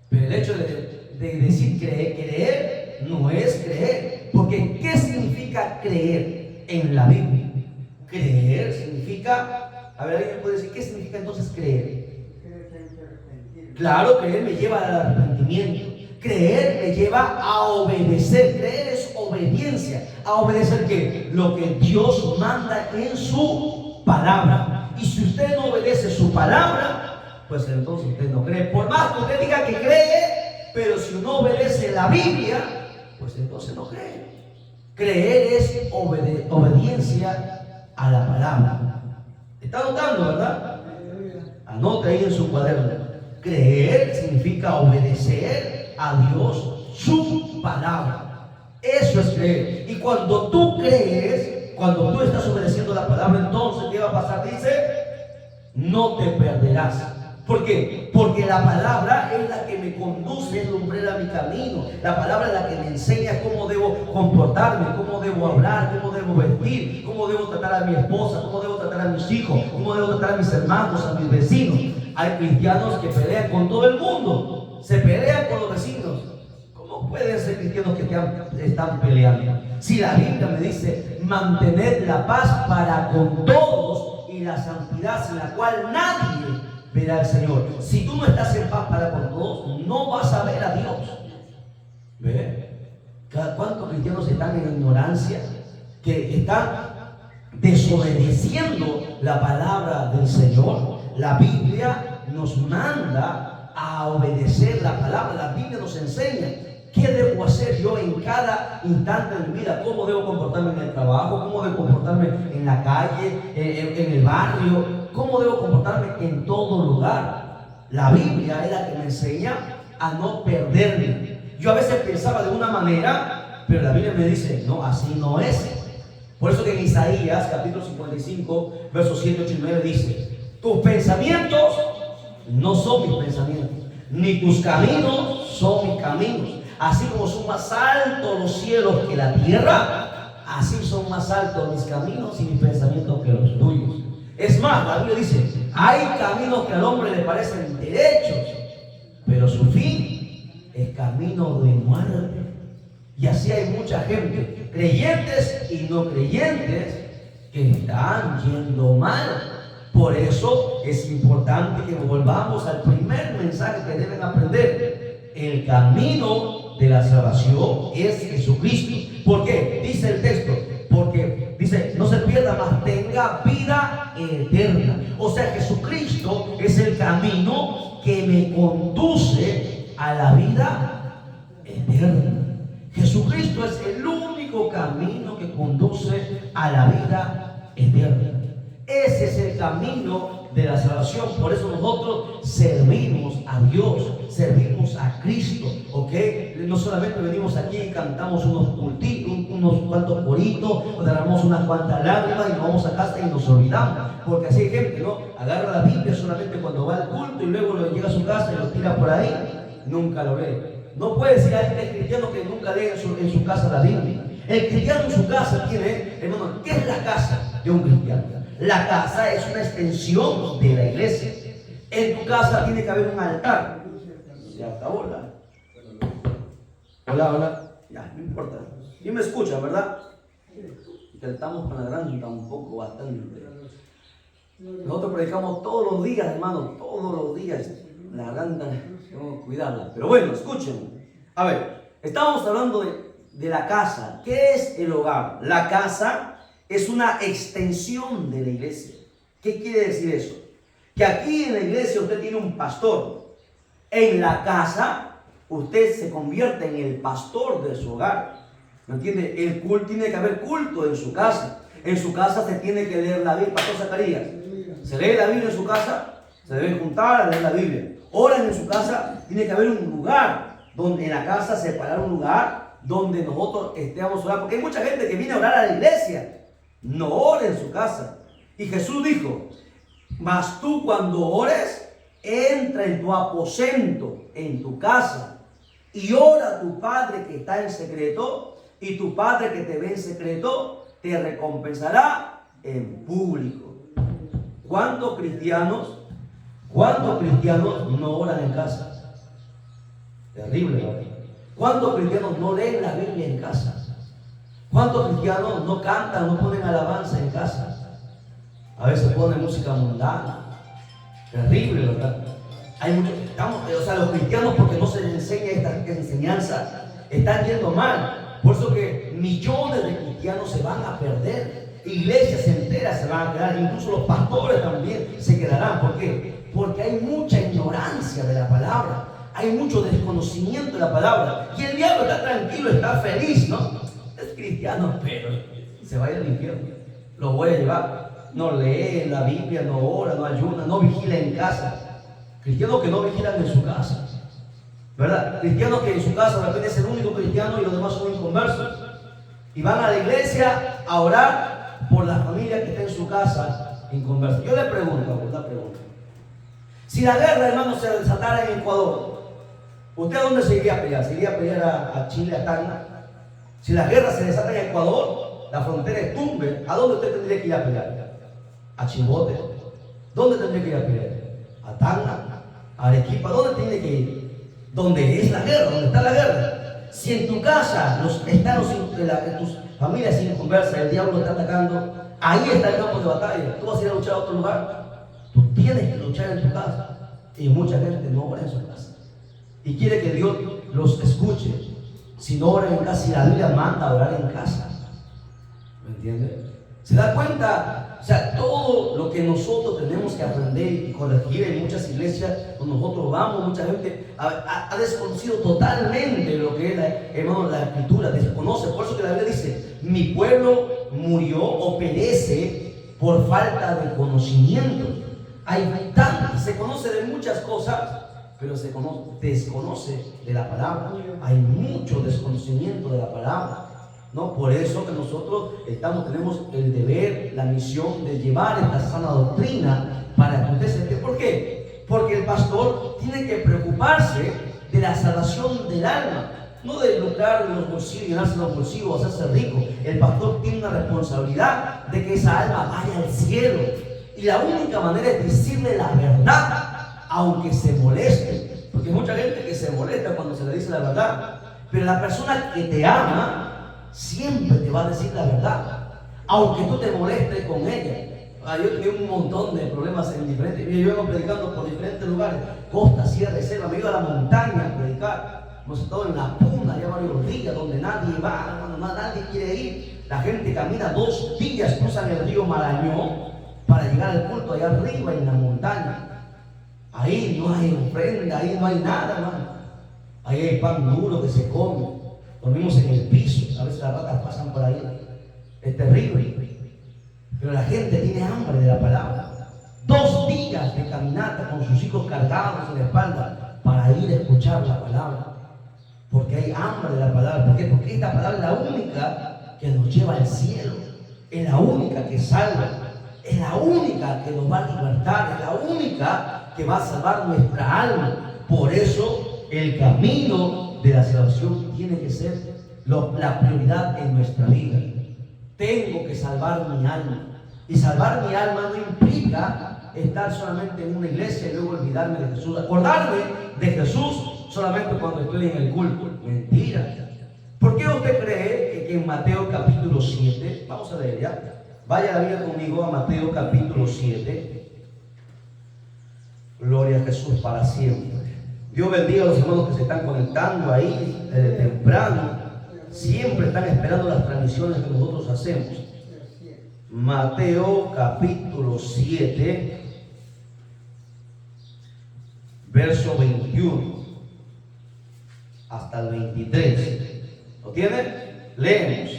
pero el hecho de decir creer no es creer. Porque ¿qué significa creer en la Biblia? Creer significa, a ver, ¿alguien puede decir qué significa entonces creer? Claro, creer me lleva al arrepentimiento. Creer me lleva a obedecer. Creer es obediencia. ¿A obedecer qué? Lo que Dios manda en su palabra. Y si usted no obedece su palabra, pues entonces usted no cree. Por más que usted diga que cree, pero si no obedece la Biblia, pues entonces no cree. Creer es obediencia a la palabra. ¿Está notando, verdad? Anote ahí en su cuaderno. Creer significa obedecer a Dios, su palabra. Eso es creer. Y cuando tú crees, cuando tú estás obedeciendo la palabra, entonces ¿qué va a pasar? Dice, no te perderás. ¿Por qué? Porque la palabra es la que me conduce, es lumbrera a mi camino. La palabra es la que me enseña cómo debo comportarme, cómo debo hablar, cómo debo vestir, cómo debo tratar a mi esposa, cómo debo tratar a mis hijos, cómo debo tratar a mis hermanos, a mis vecinos. Hay cristianos que pelean con todo el mundo, se pelean con los vecinos. ¿Cómo pueden ser cristianos que están peleando? Si la Biblia me dice, mantened la paz para con todos y la santidad sin la cual nadie verá al Señor. Si tú no estás en paz para con todos, no vas a ver a Dios. ¿Ve? ¿Cuántos cristianos están en ignorancia? Que están desobedeciendo la palabra del Señor. La Biblia nos manda a obedecer la palabra. La Biblia nos enseña qué debo hacer yo en cada instante de mi vida, cómo debo comportarme en el trabajo, cómo debo comportarme en la calle, en el barrio, cómo debo comportarme en todo lugar. La Biblia es la que me enseña a no perderme. Yo a veces pensaba de una manera, pero la Biblia me dice, no, así no es. Por eso que en Isaías, capítulo 55, versos 7, 8 y 9 dice, tus pensamientos no son mis pensamientos, ni tus caminos son mis caminos. Así como son más altos los cielos que la tierra, así son más altos mis caminos y mis pensamientos que los tuyos. Es más, la Biblia dice, hay caminos que al hombre le parecen derechos, pero su fin es camino de muerte. Y así hay mucha gente, creyentes y no creyentes, que están yendo mal. Por eso es importante que volvamos al primer mensaje que deben aprender. El camino de la salvación es Jesucristo. ¿Por qué? Dice el texto, porque dice, no se pierda, mas tenga vida eterna. O sea, Jesucristo es el camino que me conduce a la vida eterna. Jesucristo es el único camino que conduce a la vida eterna. Ese es el camino de la salvación. Por eso nosotros servimos a Dios, servimos a Cristo, ¿ok? No solamente venimos aquí y cantamos unos cuantos coritos, o derramamos unas cuantas lágrimas y nos vamos a casa y nos olvidamos. Porque así hay gente, ¿no? Agarra la Biblia solamente cuando va al culto y luego llega a su casa y lo tira por ahí. Nunca lo lee. No puede decir a alguien cristiano que nunca lee en su casa la Biblia. El cristiano en su casa tiene, hermano, ¿qué es la casa de un cristiano? La casa es una extensión de la iglesia. En tu casa tiene que haber un altar. Se acabó la. Hola. Ya, no importa. Y me escuchan, ¿verdad? Que estamos con la garganta un poco bastante. Nosotros predicamos todos los días, hermano, todos los días. La garganta, tenemos que cuidarla. Pero bueno, escuchen. A ver, estábamos hablando de la casa. ¿Qué es el hogar? La casa es una extensión de la iglesia. ¿Qué quiere decir eso? Que aquí en la iglesia usted tiene un pastor. En la casa usted se convierte en el pastor de su hogar. ¿Me entiende? El culto, tiene que haber culto en su casa. En su casa se tiene que leer la Biblia. Pastor Zacarías, ¿se lee la Biblia en su casa? Se deben juntar a leer la Biblia. Oran en su casa. Tiene que haber un lugar donde en la casa separar un lugar donde nosotros estemos orando. Porque hay mucha gente que viene a orar a la iglesia, no ora en su casa. Y Jesús dijo, mas tú cuando ores, entra en tu aposento, en tu casa, y ora a tu Padre que está en secreto, y tu Padre que te ve en secreto te recompensará en público. ¿Cuántos cristianos no oran en casa? Terrible, ¿no? ¿Cuántos cristianos no leen la Biblia en casa? ¿Cuántos cristianos no cantan, no ponen alabanza en casa? A veces ponen música mundana. Terrible, ¿verdad? Los cristianos, porque no se les enseña esta enseñanza, están yendo mal. Por eso que millones de cristianos se van a perder. Iglesias enteras se van a quedar. Incluso los pastores también se quedarán. ¿Por qué? Porque hay mucha ignorancia de la palabra. Hay mucho desconocimiento de la palabra. Y el diablo está tranquilo, está feliz, ¿no? Es cristiano, pero se va a ir al infierno. Lo voy a llevar. No lee la Biblia, no ora, no ayuna, no vigila en casa. Cristianos que no vigilan en su casa, ¿verdad? Cristianos que en su casa de repente es el único cristiano y los demás son inconversos. Y van a la iglesia a orar por la familia que está en su casa inconversa. Yo le pregunto, si la guerra, hermano, se desatara en Ecuador, ¿usted a dónde se iría a pelear? ¿Se iría a pelear a Chile, a Tacna? Si la guerra se desata en Ecuador, la frontera es Tumbes, ¿a dónde usted tendría que ir a pelear? ¿A Chimbote? ¿Dónde tendría que ir a pelear? ¿A Tacna? ¿A Arequipa? ¿Dónde tiene que ir? ¿Dónde es la guerra? ¿Dónde está la guerra? Si en tu casa en tus familias inconversas, el diablo está atacando, ahí está el campo de batalla. Tú vas a ir a luchar a otro lugar. Tú tienes que luchar en tu casa. Y mucha gente no ora en su casa y quiere que Dios los escuche. Si no oran en casa, y la Biblia manda a orar en casa. ¿Me entiende? ¿Se da cuenta? O sea, todo lo que nosotros tenemos que aprender y corregir en muchas iglesias donde nosotros vamos, mucha gente ha desconocido totalmente lo que es hermano, la escritura, desconoce. Por eso que la Biblia dice, mi pueblo murió o perece por falta de conocimiento. Hay tanto, se conoce de muchas cosas, pero se desconoce de la palabra. Hay mucho desconocimiento de la palabra, ¿no? Por eso que nosotros tenemos el deber, la misión de llevar esta sana doctrina para que usted se entienda. ¿Por qué? Porque el pastor tiene que preocuparse de la salvación del alma, no de lucrar en los bolsillos, llenarse los bolsillos o hacerse rico. El pastor tiene una responsabilidad de que esa alma vaya al cielo. Y la única manera es decirle la verdad, aunque se moleste. Porque hay mucha gente que se molesta cuando se le dice la verdad. Pero la persona que te ama siempre te va a decir la verdad, aunque tú te molestes con ella. Yo tengo un montón de problemas en diferentes. Yo vengo predicando por diferentes lugares: costa, sierra, selva. Me iba a la montaña a predicar. Hemos estado en la Puna, ya varios días, donde nadie va, cuando nadie quiere ir. La gente camina 2 días, cruzan el río Marañón para llegar al culto allá arriba en la montaña. Ahí no hay ofrenda, ahí no hay nada, hermano. Ahí hay pan duro que se come. Dormimos en el piso, a veces las ratas pasan por ahí. Es terrible. Pero la gente tiene hambre de la palabra. 2 días de caminata con sus hijos cargados en la espalda para ir a escuchar la palabra. Porque hay hambre de la palabra. ¿Por qué? Porque esta palabra es la única que nos lleva al cielo. Es la única que salva. Es la única que nos va a libertar. Es la única que va a salvar nuestra alma. Por eso el camino de la salvación tiene que ser la prioridad en nuestra vida. Tengo que salvar mi alma. Y salvar mi alma no implica estar solamente en una iglesia y luego olvidarme de Jesús. Acordarme de Jesús solamente cuando estoy en el culto. Mentira. ¿Por qué usted cree que en Mateo capítulo 7, vamos a leer ya, vaya la Biblia conmigo a Mateo capítulo 7. Gloria a Jesús para siempre. Dios bendiga a los hermanos que se están conectando ahí desde temprano. Siempre están esperando las transmisiones que nosotros hacemos. Mateo capítulo 7, verso 21 hasta el 23. ¿Lo tienen? Leemos.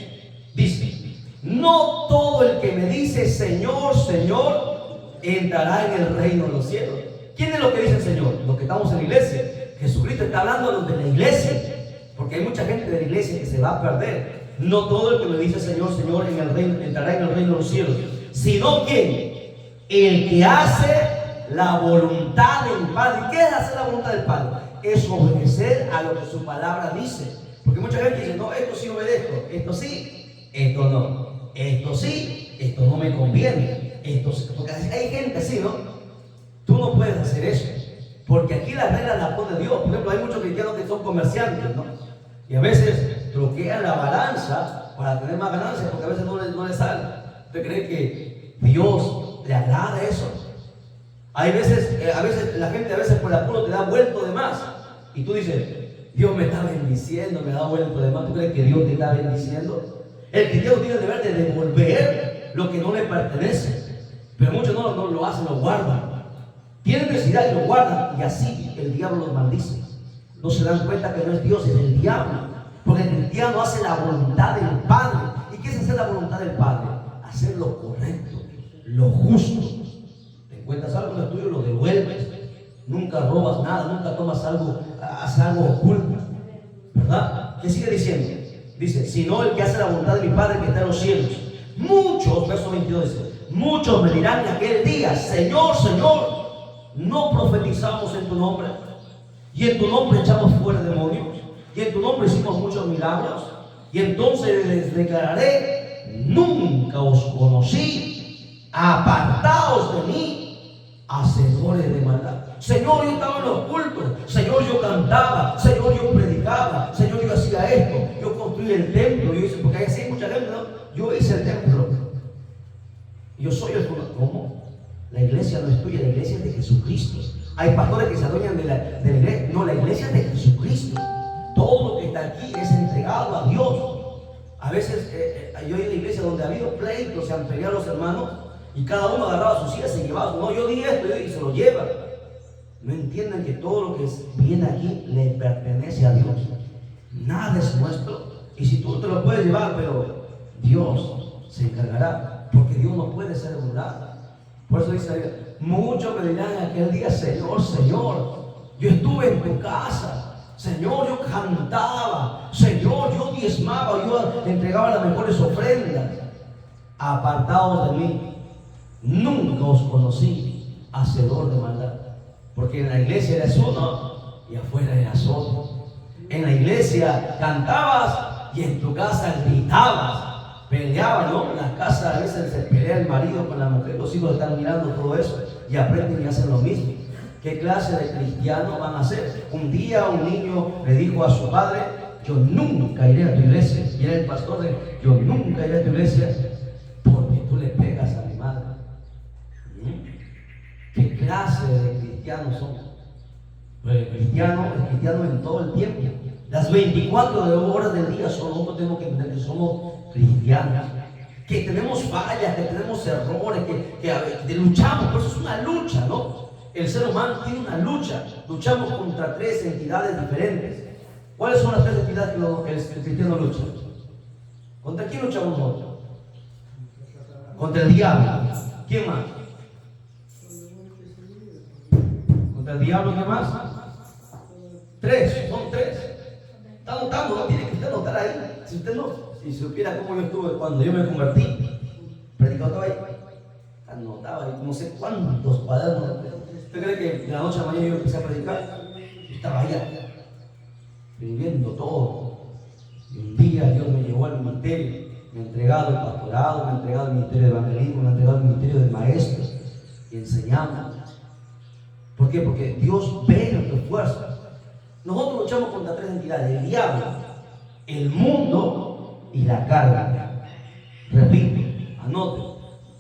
Dice: no todo el que me dice Señor, Señor, entrará en el reino de los cielos. ¿Quién es lo que dice el Señor? Los que estamos en la iglesia. Jesucristo está hablando de los de la iglesia, porque hay mucha gente de la iglesia que se va a perder. No todo el que me dice Señor, Señor, entrará en el reino de los cielos, sino ¿quién? El que hace la voluntad del Padre. ¿Qué es hacer la voluntad del Padre? Es obedecer a lo que su palabra dice. Porque mucha gente dice: no, esto sí obedezco, esto sí, esto no, esto sí, esto no me conviene, esto sí. Porque hay gente así, ¿no? Tú no puedes hacer eso, porque aquí las reglas las pone Dios. Por ejemplo, hay muchos cristianos que son comerciantes, ¿no? Y a veces troquean la balanza para tener más ganancias, porque a veces no le sale. ¿Usted cree que Dios le agrada eso? Hay veces, a veces la gente por apuro te da vuelto de más. Y tú dices, Dios me está bendiciendo, me da vuelto de más. ¿Tú crees que Dios te está bendiciendo? El cristiano tiene el deber de devolver lo que no le pertenece. Pero muchos no lo hacen, lo guardan. Tienen necesidad y lo guardan. Y así el diablo los maldice. No se dan cuenta que no es Dios, es el diablo. Porque el cristiano hace la voluntad del Padre. ¿Y qué es hacer la voluntad del Padre? Hacer lo correcto, lo justo. Te encuentras algo en el tuyo, lo devuelves. Nunca robas nada, nunca tomas algo, haces algo oculto. ¿Verdad? ¿Qué sigue diciendo? Dice, sino el que hace la voluntad de mi Padre que está en los cielos. Muchos, verso 22 dice, muchos me dirán en aquel día, Señor, Señor, no profetizamos en tu nombre, y en tu nombre echamos fuera demonios, y en tu nombre hicimos muchos milagros, y entonces les declararé, nunca os conocí, apartaos de mí, hacedores de maldad. Señor, yo estaba en los cultos, Señor, yo cantaba, Señor, yo predicaba, Señor, yo hacía esto, yo construí el templo, yo hice, porque hay así mucha gente, ¿no? Yo hice el templo, yo soy el fundador. ¿Cómo? La iglesia no es tuya, la iglesia es de Jesucristo. Hay pastores que se adueñan de la iglesia. No, la iglesia es de Jesucristo. Todo lo que está aquí es entregado a Dios. A veces yo he ido a la iglesia donde ha habido pleitos, se han peleado los hermanos y cada uno agarraba su silla, se llevaba su, no, yo di esto y se lo lleva. No entienden que todo lo que viene aquí le pertenece a Dios. Nada es nuestro. Y si tú te lo puedes llevar, pero Dios se encargará, porque Dios no puede ser burlado. Por eso dice, muchos me dirán en aquel día, Señor, Señor, yo estuve en tu casa, Señor, yo cantaba, Señor, yo diezmaba, yo entregaba las mejores ofrendas. Apartaos de mí, nunca os conocí, hacedor de maldad. Porque en la iglesia eres uno y afuera eras otro. En la iglesia cantabas y en tu casa gritabas. Peleaban, ¿no? En la casa a veces se pelea el marido con la mujer, los hijos están mirando todo eso y aprenden y hacen lo mismo. ¿Qué clase de cristianos van a ser? Un día un niño le dijo a su padre, yo nunca iré a tu iglesia. Y era el pastor de, yo nunca iré a tu iglesia porque tú le pegas a mi madre. ¿Qué clase de cristianos somos? Pues el cristiano en todo el tiempo. Las 24 horas del día nosotros tenemos que entender que somos cristianos, que tenemos fallas, que tenemos errores, que luchamos. Por eso es una lucha, ¿no? El ser humano tiene una lucha. Luchamos contra 3 entidades diferentes. ¿Cuáles son las 3 entidades que el cristiano lucha? ¿Contra quién luchamos nosotros? Contra el diablo. ¿Quién más? ¿Contra el diablo qué más? 3, son 3. Está anotando, ¿no? Tiene que usted anotar ahí. Si usted si supiera cómo yo estuve cuando yo me convertí, predicando ahí, anotaba ahí no sé cuántos cuadernos. ¿Usted cree que de la noche a la mañana yo empecé a predicar? Yo estaba allá, viviendo todo. Y un día Dios me llevó al ministerio, me ha entregado el pastorado, me ha entregado el ministerio de evangelismo, me ha entregado el ministerio de maestros y enseñamos. ¿Por qué? Porque Dios ve nuestras fuerzas. Nosotros luchamos contra 3 entidades: el diablo, el mundo y la carne. Repito, anoten.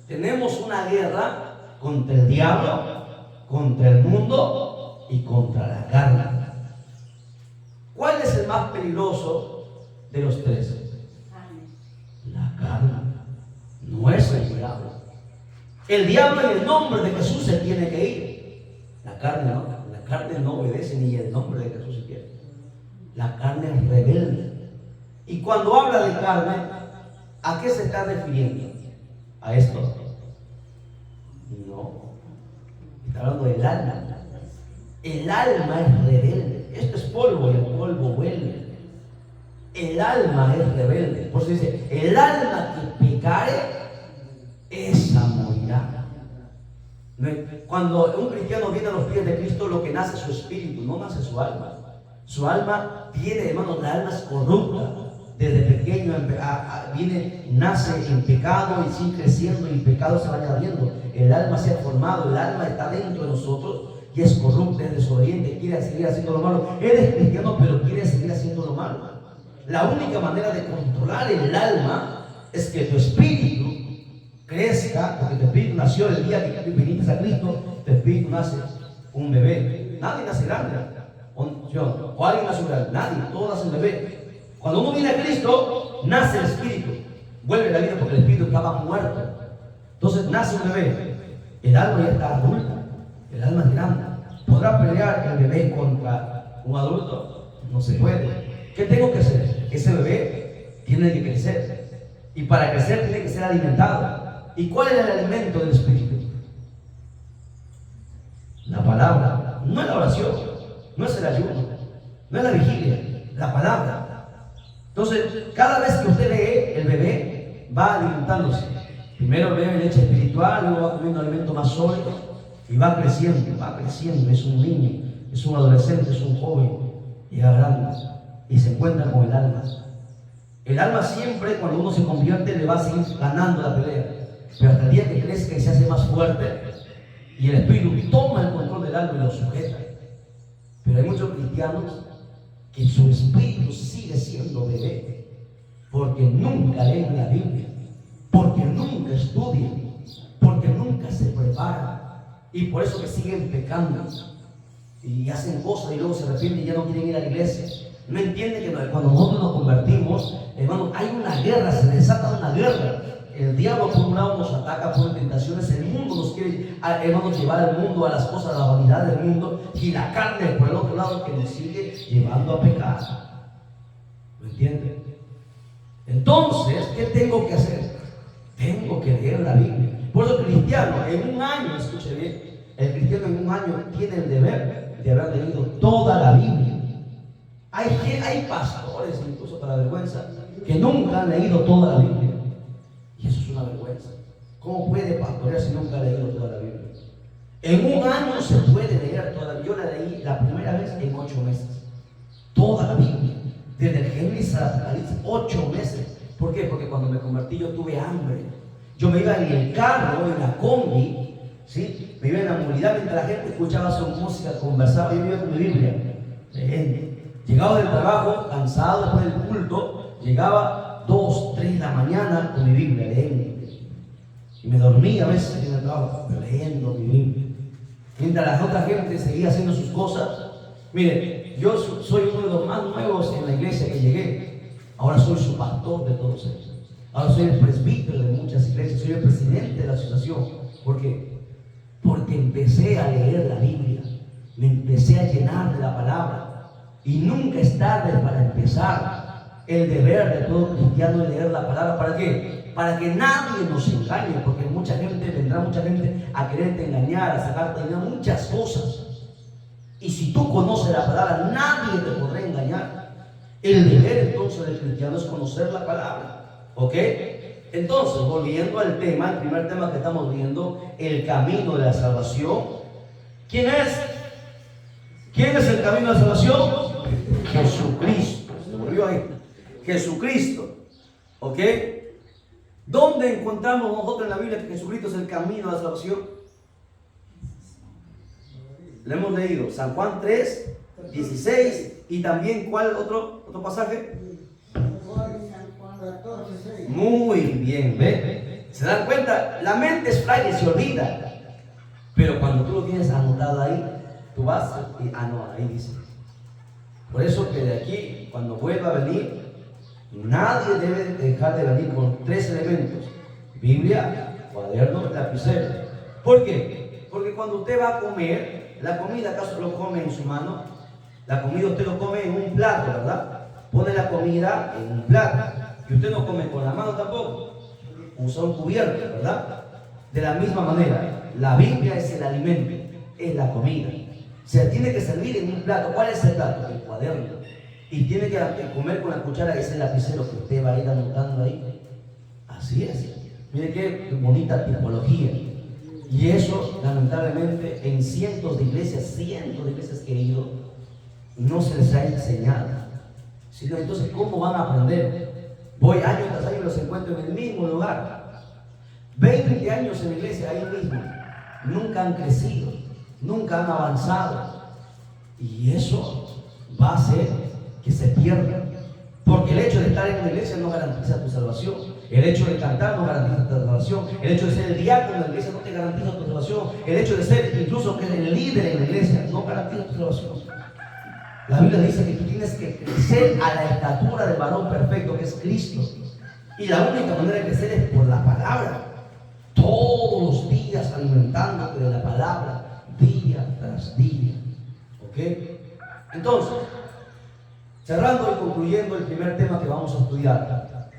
Tenemos una guerra contra el diablo, contra el mundo y contra la carne. ¿Cuál es el más peligroso de los 3? La carne. No es el diablo. El diablo en el nombre de Jesús se tiene que ir. La carne no. La carne no obedece ni el nombre de Jesús se quiere. La carne es rebelde. Y cuando habla de carne, ¿a qué se está refiriendo? ¿A esto? No. Está hablando del alma. El alma es rebelde. Esto es polvo y el polvo vuelve. El alma es rebelde. Por eso dice, el alma que pecare, esa morirá. Cuando un cristiano viene a los pies de Cristo, lo que nace es su espíritu, no nace su alma. Su alma tiene, hermanos, la alma es corrupta. Desde pequeño nace en pecado y sigue creciendo y el pecado se va añadiendo. El alma se ha formado, el alma está dentro de nosotros y es corrupta, es desobediente, quiere seguir haciendo lo malo. Él es cristiano, pero quiere seguir haciendo lo malo. La única manera de controlar el alma es que tu espíritu crezca, porque tu espíritu nació el día que viniste a Cristo. Tu espíritu nace un bebé. Nadie nace grande. O alguien nace grande. Nadie, todos nacen bebé. Cuando uno viene a Cristo, nace el espíritu. Vuelve a la vida porque el espíritu estaba muerto. Entonces nace un bebé. El alma ya está adulta. El alma es grande. ¿Podrá pelear el bebé contra un adulto? No se puede. ¿Qué tengo que hacer? Ese bebé tiene que crecer. Y para crecer tiene que ser alimentado. ¿Y cuál es el alimento del espíritu? La palabra. No es la oración, no es el ayuno, no es la vigilia, la palabra. Entonces, cada vez que usted lee, el bebé va alimentándose. Primero bebe leche espiritual, luego va comiendo alimento más sólido y va creciendo. Es un niño, es un adolescente, es un joven, llega grande y se encuentra con el alma. El alma siempre, cuando uno se convierte, le va a seguir ganando la pelea. Pero hasta el día que crezca y se hace más fuerte, y el espíritu toma el control del alma y lo sujeta. Pero hay muchos cristianos que su espíritu sigue siendo bebé, porque nunca leen la Biblia, porque nunca estudian, porque nunca se preparan, y por eso que siguen pecando y hacen cosas y luego se arrepienten y ya no quieren ir a la iglesia. No entienden que cuando nosotros nos convertimos, hermanos, hay una guerra, se desata una guerra. El diablo por un lado nos ataca por tentaciones, el mundo nos quiere, hermanos, llevar al mundo, a las cosas, a la vanidad del mundo, y la carne por el otro lado que nos sigue llevando a pecar. ¿Lo entienden? Entonces, ¿qué tengo que hacer? Tengo que leer la Biblia. Por eso el cristiano, en un año, escuche bien, el cristiano en un año tiene el deber de haber leído toda la Biblia. Hay pastores, incluso para vergüenza, que nunca han leído toda la Biblia. Y eso es una vergüenza. ¿Cómo puede pastorear si nunca ha leído toda la Biblia? En un año se puede leer toda la Biblia. Yo la leí la primera vez en 8 meses. Toda la Biblia. Desde el Génesis al Apocalipsis, 8 meses. ¿Por qué? Porque cuando me convertí yo tuve hambre. Yo me iba en el carro, en la combi, ¿sí? Me iba en la movilidad mientras la gente escuchaba su música, conversaba. Yo me iba con mi Biblia, leyendo. Llegaba del trabajo, cansado después del culto, llegaba 2, 3 de la mañana con mi Biblia, leyendo. Y me dormía a veces en el trabajo, pero leyendo mi Biblia. Mientras la otra gente seguía haciendo sus cosas. Mire, yo soy uno de los más nuevos en la iglesia que llegué. Ahora soy su pastor de todos ellos. Ahora soy el presbítero de muchas iglesias, soy el presidente de la asociación. ¿Por qué? Porque empecé a leer la Biblia, me empecé a llenar de la palabra. Y nunca es tarde para empezar. El deber de todo cristiano es leer la palabra. ¿Para qué? Para que nadie nos engañe, porque vendrá mucha gente a quererte engañar, a sacarte dinero, muchas cosas. Y si tú conoces la palabra, nadie te podrá engañar. El deber entonces del cristiano es conocer la palabra. ¿Ok? Entonces, volviendo al tema, el primer tema que estamos viendo, el camino de la salvación. ¿Quién es? ¿Quién es el camino de la salvación? Jesucristo. Se volvió ahí. Jesucristo. ¿Ok? ¿Dónde encontramos nosotros en la Biblia que Jesucristo es el camino de la salvación? Le hemos leído San Juan 3, 16 y también ¿cuál otro pasaje? Muy bien, ¿ve? ¿Se dan cuenta? La mente es frágil, se olvida. Pero cuando tú lo tienes anotado ahí, tú vas y, no, ahí dice. Por eso que de aquí, cuando vuelva a venir, nadie debe dejar de venir con 3 elementos: Biblia, cuaderno, lapicero. ¿Por qué? Porque cuando usted va a comer, la comida, ¿acaso lo come en su mano? La comida usted lo come en un plato, ¿verdad? Pone la comida en un plato. Y usted no come con la mano tampoco. Usa un cubierto, ¿verdad? De la misma manera, la Biblia es el alimento, es la comida. Se tiene que servir en un plato. ¿Cuál es el plato? El cuaderno. Y tiene que comer con la cuchara, ese lapicero que usted va a ir anotando ahí. Así es. Mire qué bonita tipología. Y eso, lamentablemente, en cientos de iglesias que he ido, no se les ha enseñado. Sino, entonces, ¿cómo van a aprender? Voy año tras año y los encuentro en el mismo lugar. 20 años en la iglesia, ahí mismo. Nunca han crecido, nunca han avanzado. Y eso va a hacer que se pierdan. ¿Por Porque el hecho de estar en una iglesia no garantiza tu salvación. El hecho de cantar no garantiza tu salvación. El hecho de ser el diácono en la iglesia no te garantiza tu salvación. El hecho de ser incluso el líder en la iglesia no garantiza tu salvación. La Biblia dice que tú tienes que crecer a la estatura del varón perfecto que es Cristo. Y la única manera de crecer es por la palabra. Todos los días alimentándote de la palabra, día tras día. ¿Ok? Entonces, cerrando y concluyendo el primer tema que vamos a estudiar.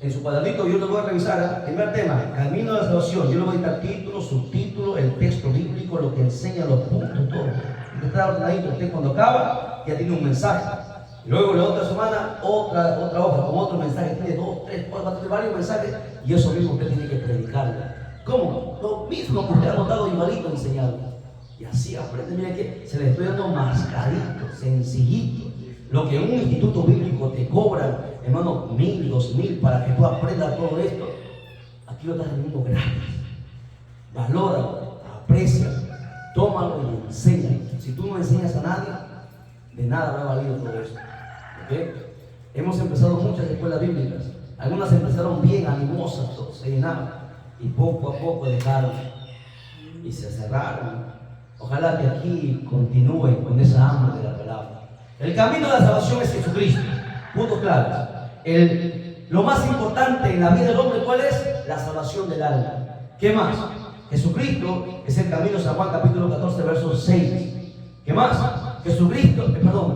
En su cuadernito yo lo voy a revisar. Primer tema, camino de la salvación. Yo le voy a dar título, subtítulo, el texto bíblico, lo que enseña, los puntos, todo. Está ordenadito. Usted cuando acaba ya tiene un mensaje. Y luego la otra semana otra hoja con otro mensaje. Tiene 2, 3, 4, varios mensajes. Y eso mismo usted tiene que predicarlo. ¿Cómo? Lo mismo que usted ha notado igualito enseñado. Y así aprende. Mira que se le estoy dando mascarito, sencillito. Lo que un instituto bíblico te cobra, hermano, 1,000, 2,000 para que tú aprendas todo esto, aquí lo estás teniendo gratis. Valóralo, aprecia, tómalo y enséñalo. Si tú no enseñas a nadie, de nada habrá valido todo esto. ¿Okay? Hemos empezado muchas escuelas bíblicas. Algunas empezaron bien animosas, se llenaban, y poco a poco dejaron y se cerraron. Ojalá que aquí continúen con esa hambre de la palabra. El camino de la salvación es Jesucristo. Puntos claves. Lo más importante en la vida del hombre, ¿cuál es? La salvación del alma. ¿Qué más? Jesucristo es el camino. San Juan capítulo 14, verso 6. ¿Qué más?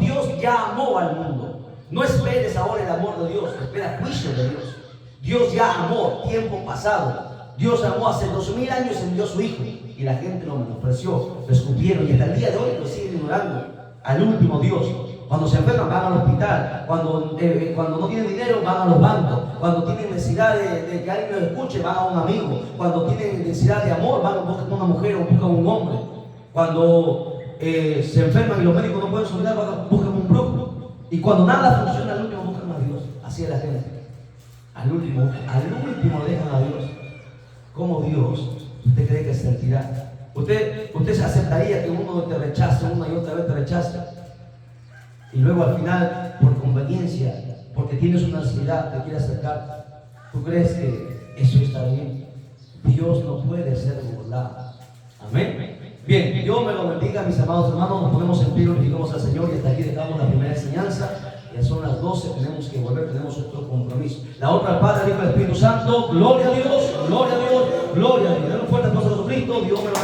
Dios ya amó al mundo. No esperes ahora el amor de Dios, espera juicio de Dios. Dios ya amó, tiempo pasado. Dios amó hace 2000 años, envió a su Hijo. Y la gente lo menospreció, lo escupieron y hasta el día de hoy lo siguen ignorando. Al último Dios. Cuando se enferman van al hospital, cuando no tienen dinero van a los bancos, cuando tienen necesidad de que alguien los escuche van a un amigo, cuando tienen necesidad de amor van a buscar una mujer o buscan un hombre, cuando se enferman y los médicos no pueden solucionar buscan un brujo, y cuando nada funciona al último buscan a Dios. Así es la gente. Al último dejan a Dios. ¿Cómo Dios usted cree que se sentirá? ¿Usted se aceptaría que uno te rechace una y otra vez te rechace? Y luego al final, por conveniencia, porque tienes una necesidad, te quiere acercar. ¿Tú crees que eso está bien? Dios no puede ser burlado. Amén. Bien, Dios me lo bendiga, mis amados hermanos. Nos ponemos en pie, glorificamos al Señor y hasta aquí dejamos la primera enseñanza. Ya son las 12, tenemos que volver, tenemos otro compromiso. La otra, Padre, Hijo y Espíritu Santo. Gloria a Dios, gloria a Dios, gloria a Dios.